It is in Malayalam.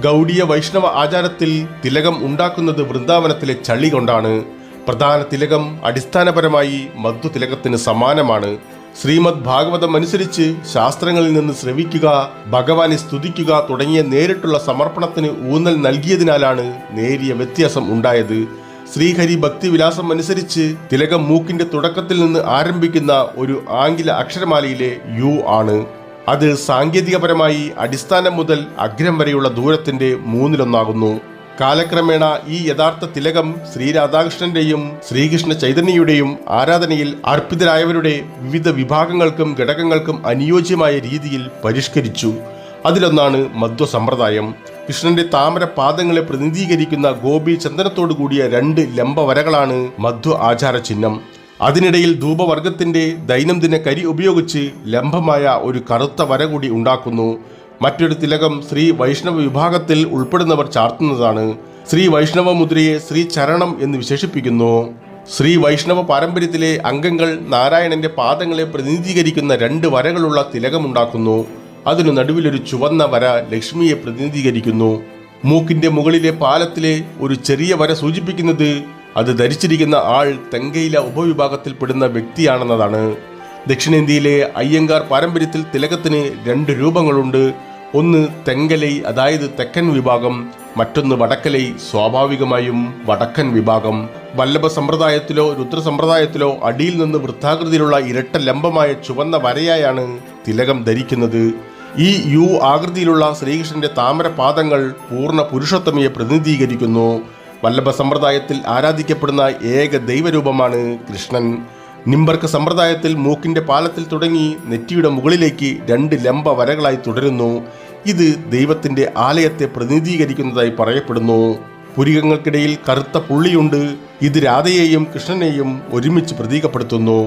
ഗൗഡീയ വൈഷ്ണവ ആചാരത്തിൽ തിലകം ഉണ്ടാക്കുന്നത് വൃന്ദാവനത്തിലെ ചളി കൊണ്ടാണ്. പ്രധാന തിലകം അടിസ്ഥാനപരമായി മധു തിലകത്തിന് സമാനമാണ്. ശ്രീമദ് ഭാഗവതം അനുസരിച്ച് ശാസ്ത്രങ്ങളിൽ നിന്ന് ശ്രവിക്കുക, ഭഗവാനെ സ്തുതിക്കുക തുടങ്ങിയ നേരിട്ടുള്ള സമർപ്പണത്തിന് ഊന്നൽ നൽകിയതിനാലാണ് നേരിയ വ്യത്യാസം ഉണ്ടായത്. ശ്രീഹരി ഭക്തിവിലാസം അനുസരിച്ച് തിലകം മൂക്കിന്റെ തുടക്കത്തിൽ നിന്ന് ആരംഭിക്കുന്ന ഒരു ആംഗില അക്ഷരമാലയിലെ യു ആണ്. അത് സാങ്കേതികപരമായി അടിസ്ഥാനം മുതൽ അഗ്രം വരെയുള്ള ദൂരത്തിന്റെ 1/3 കാലക്രമേണ ഈ യഥാർത്ഥ തിലകം ശ്രീരാധാകൃഷ്ണന്റെയും ശ്രീകൃഷ്ണ ചൈതന്യയുടെയും ആരാധനയിൽ അർപ്പിതരായവരുടെ വിവിധ വിഭാഗങ്ങൾക്കും ഘടകങ്ങൾക്കും അനുയോജ്യമായ രീതിയിൽ പരിഷ്കരിച്ചു. അതിലൊന്നാണ് മധ്വ സമ്പ്രദായം. കൃഷ്ണന്റെ താമര പാദങ്ങളെ പ്രതിനിധീകരിക്കുന്ന ഗോപി ചന്ദനത്തോടു കൂടിയ 2 ലംബവരകളാണ് മധ്വ ആചാര ചിഹ്നം. അതിനിടയിൽ ധൂപവർഗത്തിന്റെ ദൈനംദിന കരി ഉപയോഗിച്ച് ലംബമായ ഒരു കറുത്ത വര കൂടി ഉണ്ടാക്കുന്നു. മറ്റൊരു തിലകം ശ്രീ വൈഷ്ണവ വിഭാഗത്തിൽ ഉൾപ്പെടുന്നവർ ചാർത്തുന്നതാണ്. ശ്രീ വൈഷ്ണവ മുദ്രയെ ശ്രീ ചരണം എന്ന് വിശേഷിപ്പിക്കുന്നു. ശ്രീ വൈഷ്ണവ പാരമ്പര്യത്തിലെ അംഗങ്ങൾ നാരായണന്റെ പാദങ്ങളെ പ്രതിനിധീകരിക്കുന്ന 2 വരകളുള്ള തിലകമുണ്ടാക്കുന്നു. അതിനു നടുവിലൊരു ചുവന്ന വര ലക്ഷ്മിയെ പ്രതിനിധീകരിക്കുന്നു. മൂക്കിന്റെ മുകളിലെ പാലത്തിലെ ഒരു ചെറിയ വര സൂചിപ്പിക്കുന്നത് അത് ധരിച്ചിരിക്കുന്ന ആൾ തെങ്കയില ഉപവിഭാഗത്തിൽപ്പെടുന്ന വ്യക്തിയാണെന്നതാണ്. ദക്ഷിണേന്ത്യയിലെ അയ്യങ്കാർ പാരമ്പര്യത്തിൽ തിലകത്തിന് 2 രൂപങ്ങളുണ്ട്. ഒന്ന് തെങ്കലൈ, അതായത് തെക്കൻ വിഭാഗം. മറ്റൊന്ന് വടക്കലൈ, സ്വാഭാവികമായും വടക്കൻ വിഭാഗം. വല്ലഭ സമ്പ്രദായത്തിലോ രുദ്ര സമ്പ്രദായത്തിലോ അടിയിൽ നിന്ന് വൃത്താകൃതിയിലുള്ള ഇരട്ട ലംബമായ ചുവന്ന വരയായാണ് തിലകം ധരിക്കുന്നത്. ഈ യു ആകൃതിയിലുള്ള ശ്രീകൃഷ്ണന്റെ താമര പാദങ്ങൾ പൂർണ്ണ പുരുഷോത്തമയെ പ്രതിനിധീകരിക്കുന്നു. വല്ലഭ സമ്പ്രദായത്തിൽ ആരാധിക്കപ്പെടുന്ന ഏക ദൈവരൂപമാണ് കൃഷ്ണൻ. നിംബർക്ക സമ്പ്രദായത്തിൽ മൂക്കിന്റെ പാലത്തിൽ തുടങ്ങി നെറ്റിയുടെ മുകളിലേക്ക് 2 ലംബ വരകളായി തുടരുന്നു. ഇത് ദൈവത്തിന്റെ ആലയത്തെ പ്രതിനിധീകരിക്കുന്നതായി പറയപ്പെടുന്നു. പുരികങ്ങൾക്കിടയിൽ കറുത്ത പുള്ളിയുണ്ട്. ഇത് രാധയെയും കൃഷ്ണനെയും ഒരുമിച്ച് പ്രതീകപ്പെടുത്തുന്നു.